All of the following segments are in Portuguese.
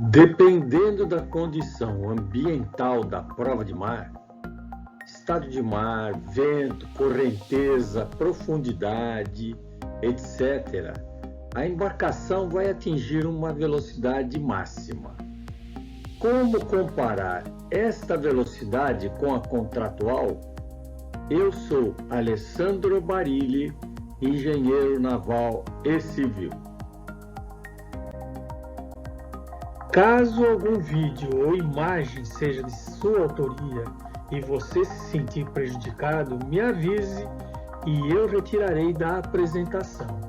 Dependendo da condição ambiental da prova de mar, estado de mar, vento, correnteza, profundidade, etc., a embarcação vai atingir uma velocidade máxima. Como comparar esta velocidade com a contratual? Eu sou Alessandro Barilli, engenheiro naval e civil. Caso algum vídeo ou imagem seja de sua autoria e você se sentir prejudicado, me avise e eu retirarei da apresentação.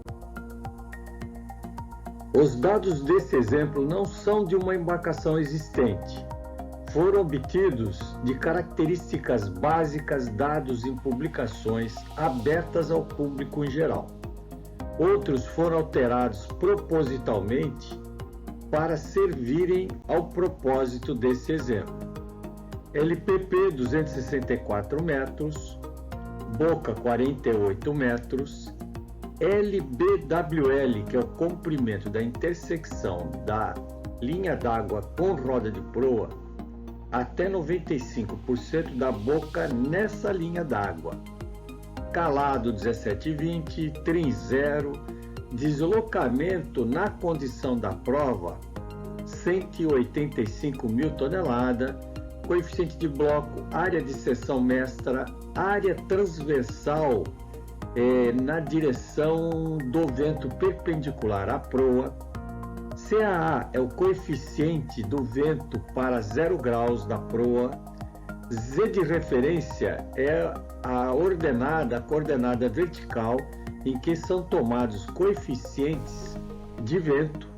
Os dados desse exemplo não são de uma embarcação existente. Foram obtidos de características básicas dados em publicações abertas ao público em geral. Outros foram alterados propositalmente para servirem ao propósito desse exemplo. LPP 264 metros, boca 48 metros, LBWL, que é o comprimento da intersecção da linha d'água com roda de proa, até 95% da boca nessa linha d'água. Calado 1720, trim 0, deslocamento na condição da prova 185 mil toneladas, coeficiente de bloco, área de seção mestra, área transversal na direção do vento perpendicular à proa. CAA é o coeficiente do vento para 0 graus da proa. Z de referência é a coordenada vertical em que são tomados coeficientes de vento.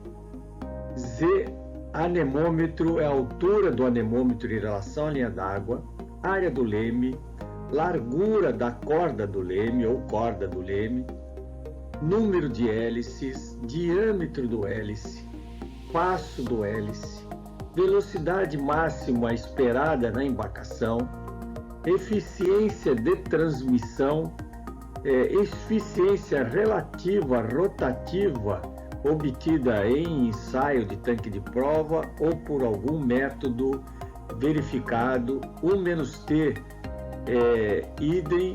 Z anemômetro é a altura do anemômetro em relação à linha d'água. Área do leme, largura da corda do leme ou corda do leme, número de hélices, diâmetro do hélice, passo do hélice, velocidade máxima esperada na embarcação, eficiência de transmissão, eficiência relativa rotativa obtida em ensaio de tanque de prova ou por algum método verificado, U-T, idem,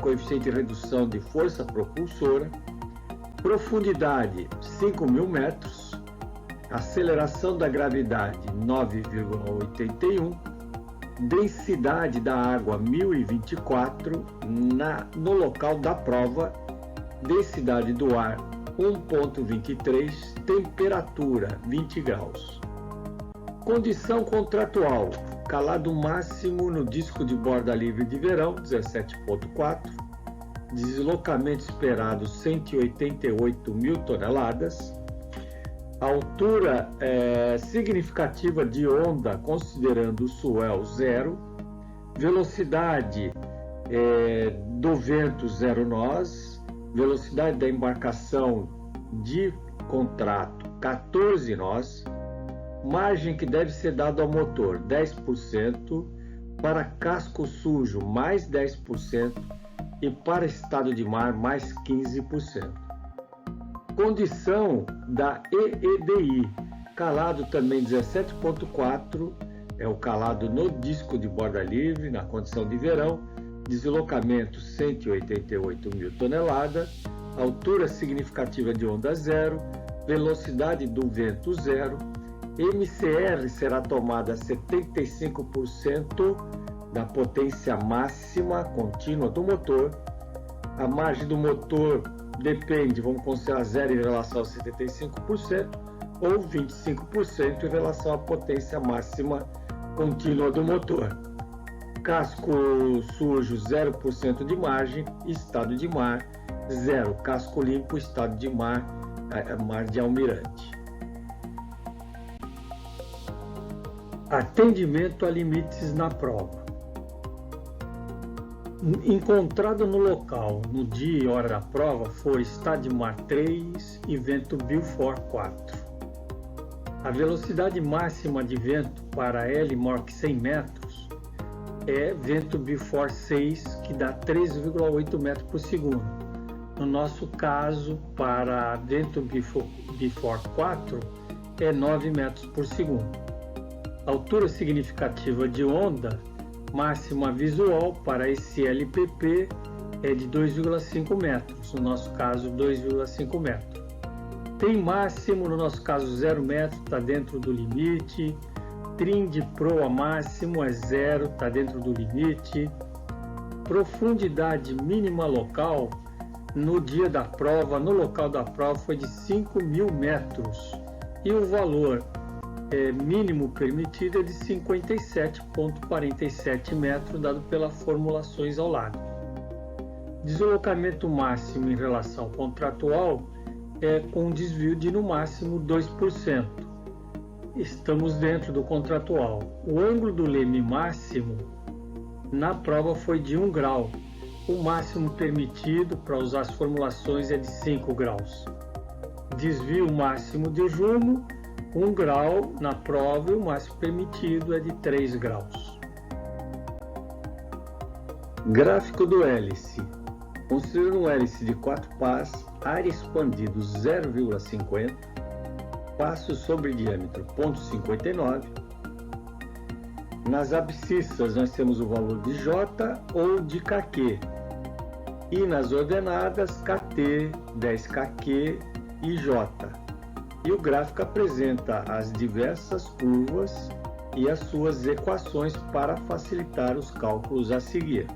coeficiente de redução de força propulsora, profundidade 5.000 metros, aceleração da gravidade 9,81, densidade da água 1024 no local da prova, densidade do ar 1,23, temperatura 20 graus. Condição contratual: calado máximo no disco de borda livre de verão 17,4, deslocamento esperado 188 mil toneladas, altura significativa de onda considerando o swell 0, velocidade do vento 0 nós, velocidade da embarcação de contrato 14 nós, margem que deve ser dada ao motor 10%, para casco sujo mais 10% e para estado de mar mais 15%. Condição da EEDI, calado também 17,4, é o calado no disco de borda livre, na condição de verão, deslocamento 188 mil toneladas, altura significativa de onda 0, velocidade do vento 0, MCR será tomada a 75% da potência máxima contínua do motor. A margem do motor depende, vamos considerar 0 em relação a 75% ou 25% em relação à potência máxima contínua do motor. Casco sujo 0% de margem, estado de mar 0, casco limpo, estado de mar, mar de almirante. Atendimento a limites na prova. Encontrado no local, no dia e hora da prova, foi estado de mar 3 e vento Beaufort 4. A velocidade máxima de vento para L maior que 100 metros é vento Beaufort 6, que dá 3,8 metros por segundo. No nosso caso, para vento Beaufort 4, é 9 metros por segundo. Altura significativa de onda máxima visual para esse LPP é de 2,5 metros, no nosso caso 2,5 metros. Tem máximo, no nosso caso 0 metro, está dentro do limite. Trim de proa máximo é 0, está dentro do limite. Profundidade mínima local no dia da prova, no local da prova, foi de 5.000 metros. E o valor mínimo permitido é de 57,47 metros, dado pelas formulações ao lado. Deslocamento máximo em relação ao contratual é com um desvio de no máximo 2%. Estamos dentro do contratual. O ângulo do leme máximo na prova foi de 1 grau. O máximo permitido para usar as formulações é de 5 graus. Desvio máximo de rumo, 1 grau na prova, e o máximo permitido é de 3 graus. Gráfico do hélice. Considerando um hélice de 4 pás, área expandida 0,50, passo sobre diâmetro 0,59. Nas abscissas nós temos o valor de J ou de KQ. E nas ordenadas KT, 10KQ e J. E o gráfico apresenta as diversas curvas e as suas equações para facilitar os cálculos a seguir.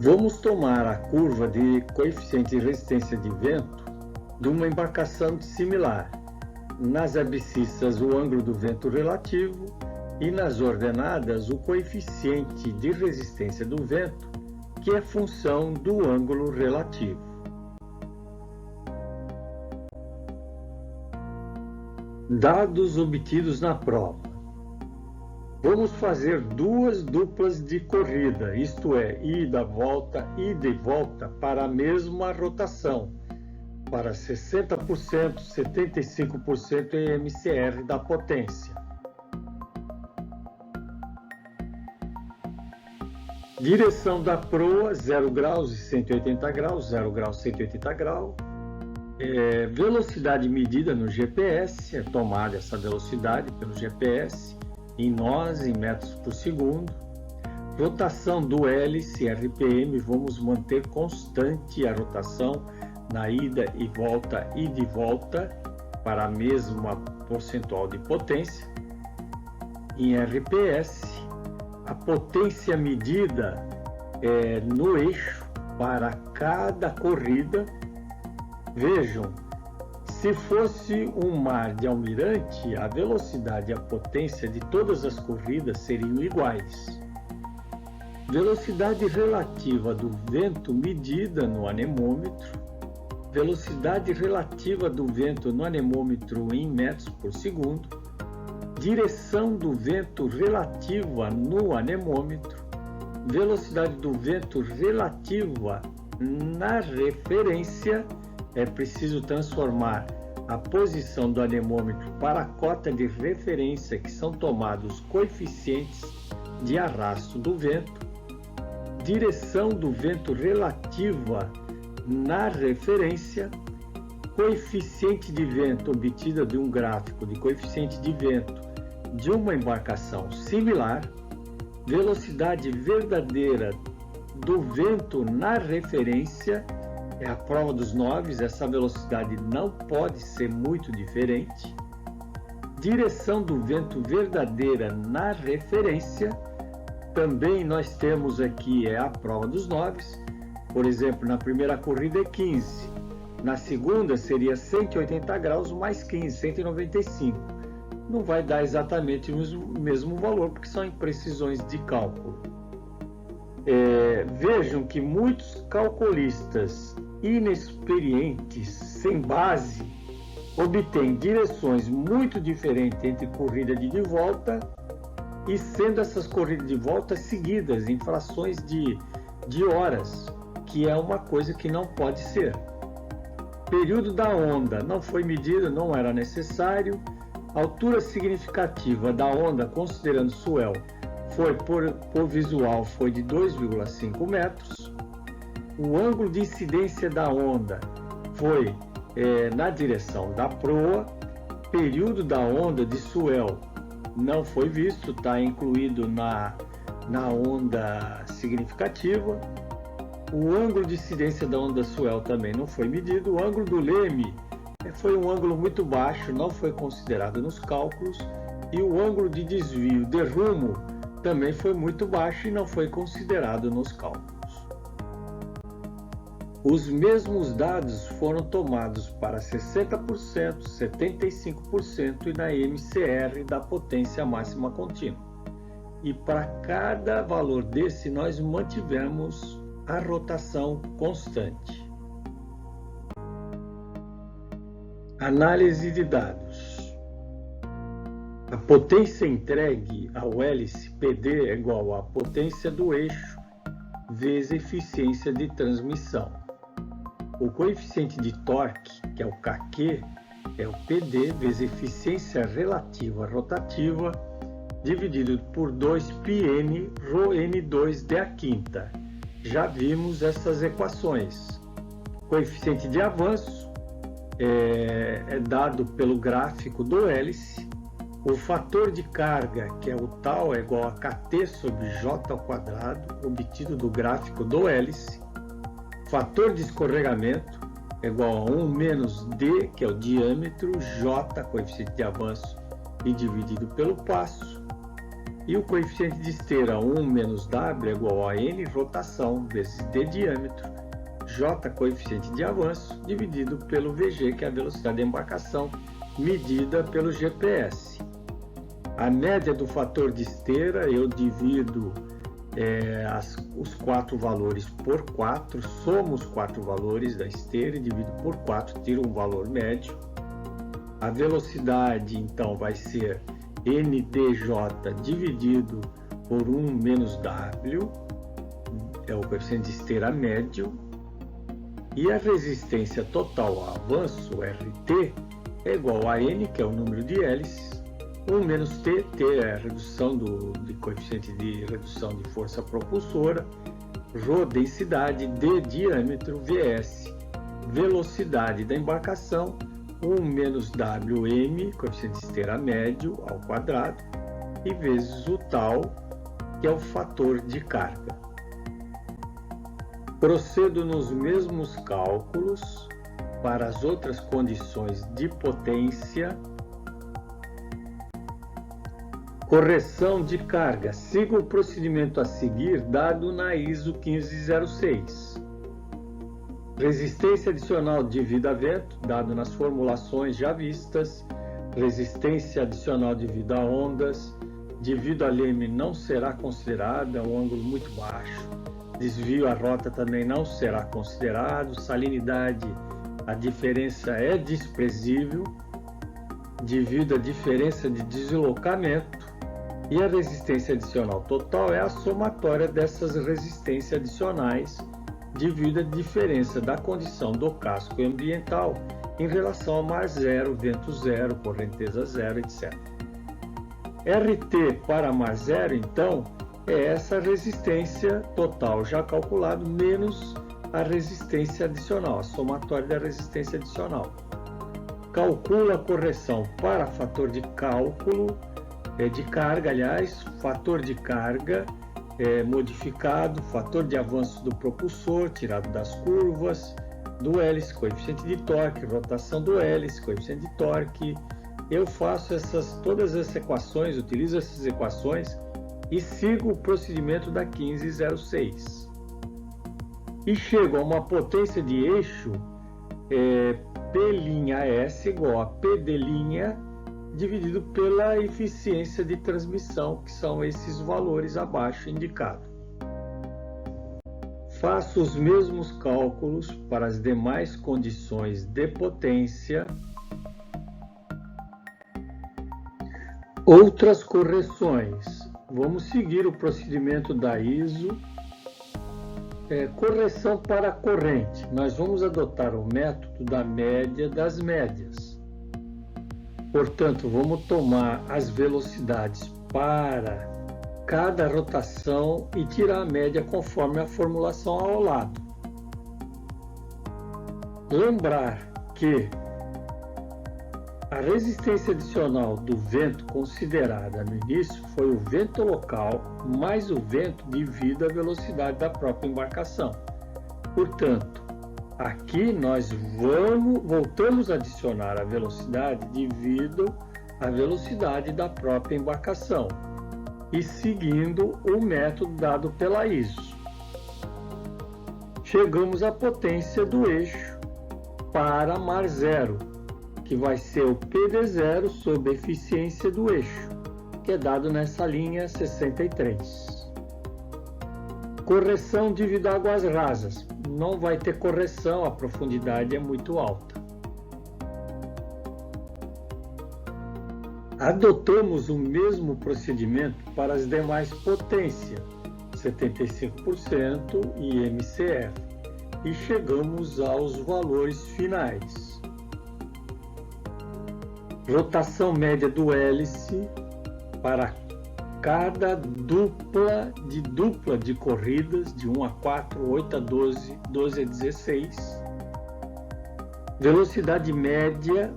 Vamos tomar a curva de coeficiente de resistência de vento de uma embarcação similar. Nas abscissas, o ângulo do vento relativo, e nas ordenadas, o coeficiente de resistência do vento, que é função do ângulo relativo. Dados obtidos na prova. Vamos fazer duas duplas de corrida, isto é, ida e volta para a mesma rotação, para 60%, 75% em MCR da potência. Direção da proa, 0 graus e 180 graus, 0 graus e 180 graus. Velocidade medida no GPS, é tomada essa velocidade pelo GPS, em nós, em metros por segundo. Rotação do hélice, RPM, vamos manter constante a rotação na ida e de volta para a mesma percentual de potência. Em RPS, a potência medida no eixo para cada corrida. Vejam, se fosse um mar de almirante, a velocidade e a potência de todas as corridas seriam iguais. Velocidade relativa do vento medida no anemômetro. Velocidade relativa do vento no anemômetro em metros por segundo. Direção do vento relativa no anemômetro. Velocidade do vento relativa na referência. É preciso transformar a posição do anemômetro para a cota de referência, que são tomados coeficientes de arrasto do vento. Direção do vento relativa na referência. Coeficiente de vento obtida de um gráfico de coeficiente de vento de uma embarcação similar. Velocidade verdadeira do vento na referência. É a prova dos noves, essa velocidade não pode ser muito diferente. Direção do vento verdadeira na referência. Também nós temos aqui a prova dos noves. Por exemplo, na primeira corrida é 15. Na segunda seria 180 graus mais 15, 195. Não vai dar exatamente o mesmo valor, porque são imprecisões de cálculo. Vejam que muitos calculistas inexperientes, sem base, obtêm direções muito diferentes entre corrida de volta, e sendo essas corridas de volta seguidas em frações de horas, que é uma coisa que não pode ser. Período da onda não foi medido, não era necessário. Altura significativa da onda, considerando swell, foi por visual, foi de 2,5 metros. O ângulo de incidência da onda foi na direção da proa. Período da onda de swell não foi visto, está incluído na onda significativa. O ângulo de incidência da onda swell também não foi medido. O ângulo do leme foi um ângulo muito baixo, não foi considerado nos cálculos. E o ângulo de desvio de rumo também foi muito baixo e não foi considerado nos cálculos. Os mesmos dados foram tomados para 60%, 75% e na MCR da potência máxima contínua. E para cada valor desse, nós mantivemos a rotação constante. Análise de dados. A potência entregue ao hélice PD é igual à potência do eixo vezes a eficiência de transmissão. O coeficiente de torque, que é o KQ, é o PD vezes eficiência relativa rotativa, dividido por 2πn ρn2 d a quinta. Já vimos essas equações. Coeficiente de avanço é dado pelo gráfico do hélice. O fator de carga, que é o tau, é igual a Kt sobre J ao quadrado, obtido do gráfico do hélice. Fator de escorregamento é igual a 1 menos d, que é o diâmetro, J, coeficiente de avanço, e dividido pelo passo. E o coeficiente de esteira, 1 menos w, é igual a n, rotação, vezes d, diâmetro, J, coeficiente de avanço, dividido pelo VG, que é a velocidade de embarcação, medida pelo GPS. A média do fator de esteira, eu divido os 4 valores por 4, somo os 4 valores da esteira e divido por 4, tiro um valor médio. A velocidade, então, vai ser NDJ dividido por 1 menos W, é o coeficiente de esteira médio. E a resistência total ao avanço, RT, é igual a N, que é o número de hélices, 1 menos T, T é a redução de coeficiente de redução de força propulsora, Rho, densidade, D, diâmetro, VS, velocidade da embarcação, 1 menos WM, coeficiente de esteira médio, ao quadrado, e vezes o tau, que é o fator de carga. Procedo nos mesmos cálculos para as outras condições de potência. Correção de carga. Siga o procedimento a seguir dado na ISO 1506. Resistência adicional devido a vento, dado nas formulações já vistas. Resistência adicional devido a ondas, devido a leme não será considerada, é um ângulo muito baixo. Desvio à rota também não será considerado. Salinidade, a diferença é desprezível, devido à diferença de deslocamento. E a resistência adicional total é a somatória dessas resistências adicionais devido à diferença da condição do casco ambiental em relação ao mar zero, vento zero, correnteza zero, etc. RT para mar zero, então, é essa resistência total já calculado menos a resistência adicional, a somatória da resistência adicional. Calcula a correção para fator de cálculo, de carga, aliás, fator de carga modificado, fator de avanço do propulsor, tirado das curvas, do hélice, coeficiente de torque, rotação do hélice, coeficiente de torque. Eu faço todas essas equações, utilizo essas equações e sigo o procedimento da 1506. E chego a uma potência de eixo P'S igual a PD' dividido pela eficiência de transmissão, que são esses valores abaixo indicados. Faço os mesmos cálculos para as demais condições de potência. Outras correções. Vamos seguir o procedimento da ISO. Correção para a corrente. Nós vamos adotar o método da média das médias. Portanto, vamos tomar as velocidades para cada rotação e tirar a média conforme a formulação ao lado. Lembrar que a resistência adicional do vento considerada no início foi o vento local mais o vento devido à velocidade da própria embarcação. Portanto, aqui nós voltamos a adicionar a velocidade devido à velocidade da própria embarcação e seguindo o método dado pela ISO. Chegamos à potência do eixo para mar zero, que vai ser o PD0 sobre a eficiência do eixo, que é dado nessa linha 63. Correção devido a águas rasas. Não vai ter correção, a profundidade é muito alta. Adotamos o mesmo procedimento para as demais potências, 75% e MCF, e chegamos aos valores finais. Rotação média do hélice para cada dupla de corridas, de 1 a 4, 8 a 12, 12 a 16. Velocidade média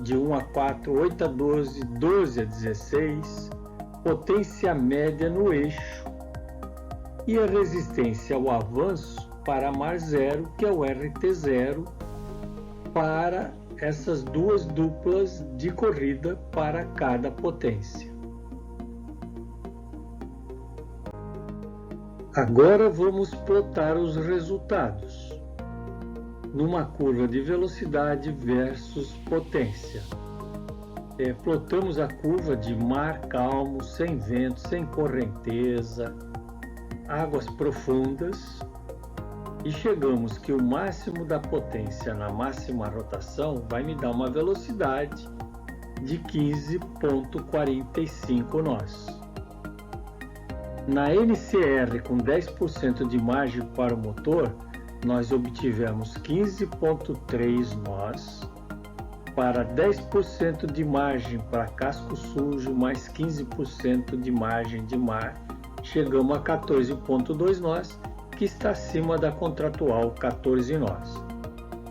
de 1 a 4, 8 a 12, 12 a 16. Potência média no eixo. E a resistência ao avanço para mar zero, que é o RT0, para essas duas duplas de corrida para cada potência. Agora vamos plotar os resultados numa curva de velocidade versus potência. Plotamos a curva de mar calmo, sem vento, sem correnteza, águas profundas, e chegamos que o máximo da potência na máxima rotação vai me dar uma velocidade de 15,45 nós. Na NCR com 10% de margem para o motor, nós obtivemos 15,3 nós. Para 10% de margem para casco sujo, mais 15% de margem de mar, chegamos a 14,2 nós, que está acima da contratual 14 nós.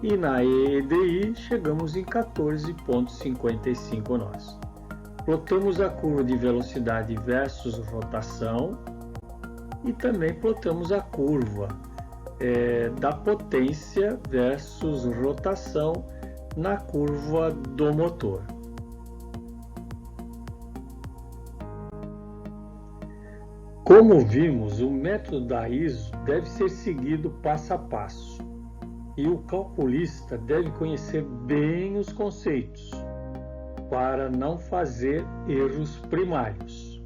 E na EDI chegamos em 14,55 nós. Plotamos a curva de velocidade versus rotação e também plotamos a curva da potência versus rotação na curva do motor. Como vimos, o método da ISO deve ser seguido passo a passo e o calculista deve conhecer bem os conceitos para não fazer erros primários.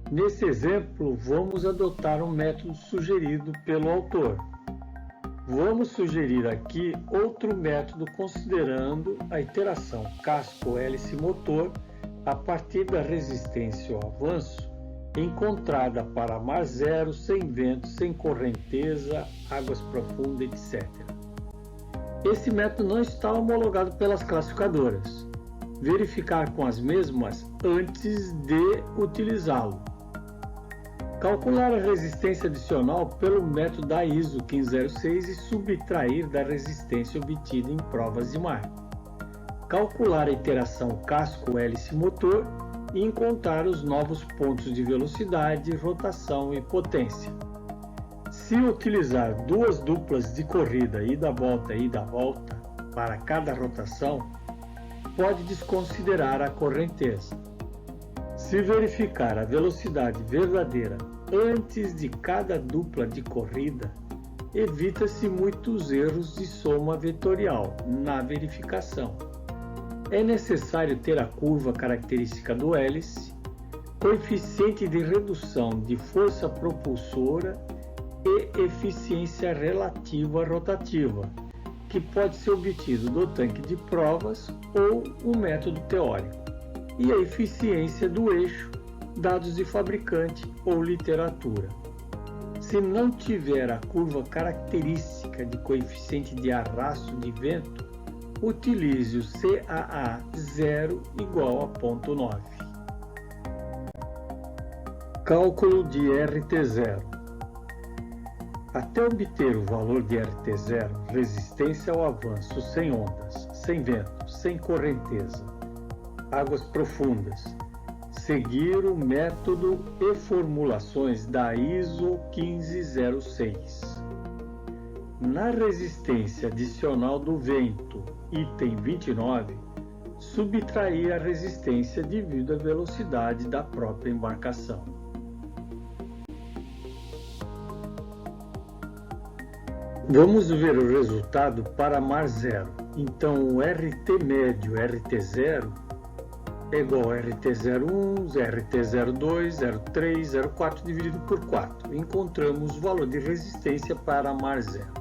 Nesse exemplo, vamos adotar um método sugerido pelo autor. Vamos sugerir aqui outro método considerando a iteração casco-hélice-motor a partir da resistência ao avanço encontrada para mar zero, sem vento, sem correnteza, águas profundas, etc. Esse método não está homologado pelas classificadoras. Verificar com as mesmas antes de utilizá-lo. Calcular a resistência adicional pelo método da ISO 1506 e subtrair da resistência obtida em provas de mar. Calcular a iteração casco-hélice-motor e encontrar os novos pontos de velocidade, rotação e potência. Se utilizar duas duplas de corrida ida-volta para cada rotação, pode desconsiderar a correnteza. Se verificar a velocidade verdadeira antes de cada dupla de corrida, evita-se muitos erros de soma vetorial na verificação. É necessário ter a curva característica do hélice, coeficiente de redução de força propulsora e eficiência relativa rotativa, que pode ser obtido do tanque de provas ou um método teórico, e a eficiência do eixo, dados de fabricante ou literatura. Se não tiver a curva característica de coeficiente de arrasto de vento, utilize o CAA 0 igual a 0,9. Cálculo de RT0. Até obter o valor de RT0, resistência ao avanço sem ondas, sem vento, sem correnteza, águas profundas, seguir o método e formulações da ISO 1506. Na resistência adicional do vento, item 29, subtrair a resistência devido à velocidade da própria embarcação. Vamos ver o resultado para mar zero. Então, o RT médio, RT0, é igual a RT01, RT02, 03, 04 dividido por 4. Encontramos o valor de resistência para mar zero.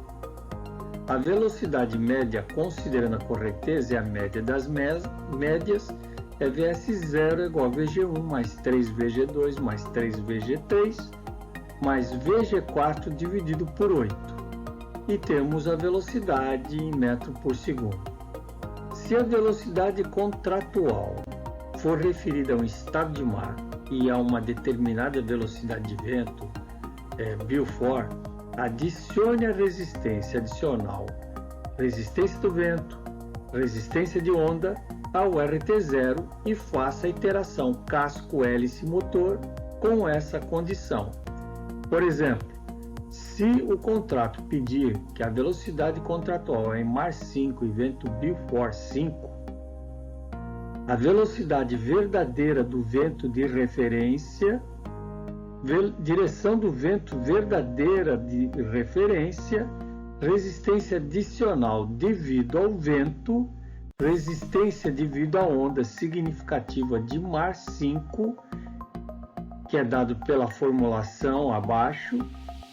A velocidade média, considerando a correnteza, é a média das médias, é VS0 é igual a VG1 mais 3VG2 mais 3VG3 mais VG4 dividido por 8. E temos a velocidade em metro por segundo. Se a velocidade contratual for referida a um estado de mar e a uma determinada velocidade de vento, Beaufort, adicione a resistência adicional, resistência do vento, resistência de onda ao RT0 e faça a iteração casco-hélice-motor com essa condição. Por exemplo, se o contrato pedir que a velocidade contratual é em mar 5 e vento Beaufort 5, a velocidade verdadeira do vento de referência, direção do vento verdadeira de referência, resistência adicional devido ao vento, resistência devido à onda significativa de mar 5, que é dado pela formulação abaixo,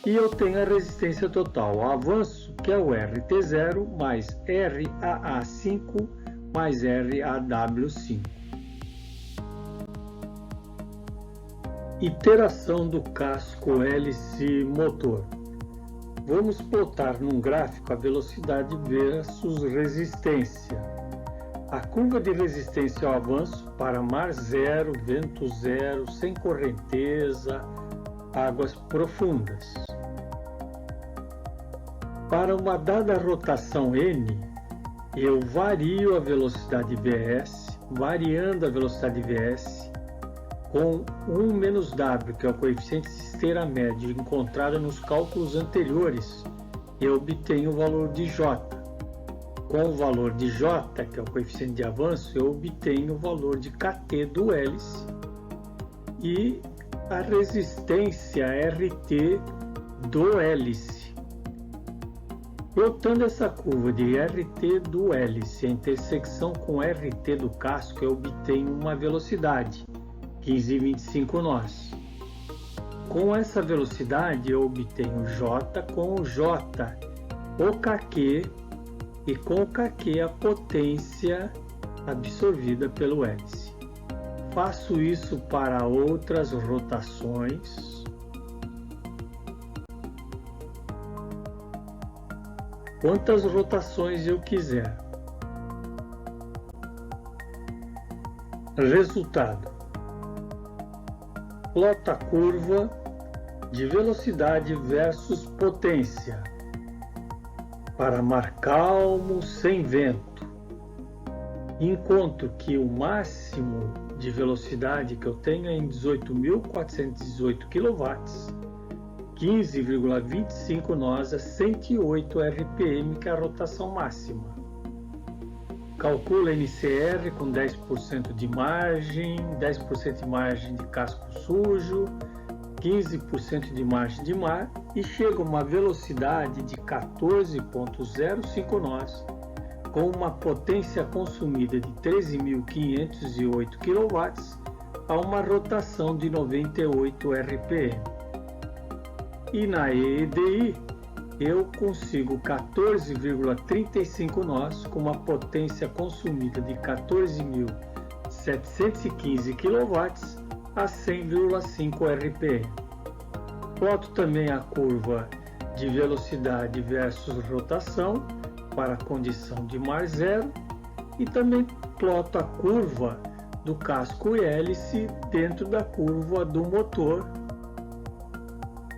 e eu tenho a resistência total ao avanço, que é o RT0 mais RAA5 mais RAW5. Iteração do casco hélice motor. Vamos plotar num gráfico a velocidade versus resistência. A curva de resistência ao avanço para mar zero, vento zero, sem correnteza, águas profundas. Para uma dada rotação n, eu vario a velocidade Vs, variando a velocidade Vs com 1 menos W, que é o coeficiente de esteira médio encontrado nos cálculos anteriores, eu obtenho o valor de J. Com o valor de J, que é o coeficiente de avanço, eu obtenho o valor de Kt do hélice e a resistência RT do hélice. Plotando essa curva de RT do hélice, a intersecção com RT do casco, eu obtenho uma velocidade, 15,25 nós. Com essa velocidade, eu obtenho J com o J, o KQ, e com o KQ a potência absorvida pelo hélice. Faço isso para outras rotações. Quantas rotações eu quiser. Resultado. Plota a curva de velocidade versus potência para mar calmo sem vento. Encontro que o máximo de velocidade que eu tenho é em 18.418 kW, 15,25 nós a 108 RPM, que é a rotação máxima. Calcula NCR com 10% de margem, 10% de margem de casco sujo, 15% de margem de mar e chega a uma velocidade de 14,05 nós, com uma potência consumida de 13.508 kW a uma rotação de 98 RPM. E na EEDI eu consigo 14,35 nós com uma potência consumida de 14.715 kW a 100,5 RPM. Ploto também a curva de velocidade versus rotação para a condição de mar zero e também ploto a curva do casco hélice dentro da curva do motor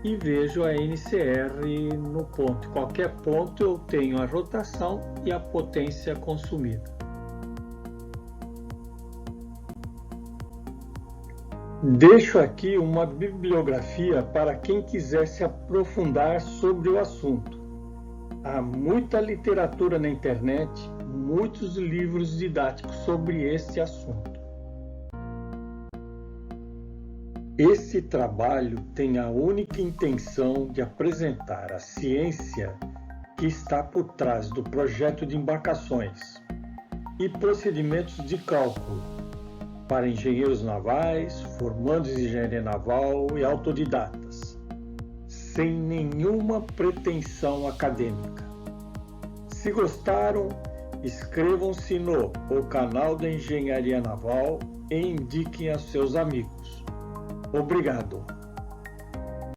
e vejo a NCR no ponto. Em qualquer ponto eu tenho a rotação e a potência consumida. Deixo aqui uma bibliografia para quem quiser se aprofundar sobre o assunto. Há muita literatura na internet, muitos livros didáticos sobre esse assunto. Esse trabalho tem a única intenção de apresentar a ciência que está por trás do projeto de embarcações e procedimentos de cálculo para engenheiros navais, formandos de engenharia naval e autodidatas, sem nenhuma pretensão acadêmica. Se gostaram, inscrevam-se no canal da Engenharia Naval e indiquem a seus amigos. Obrigado.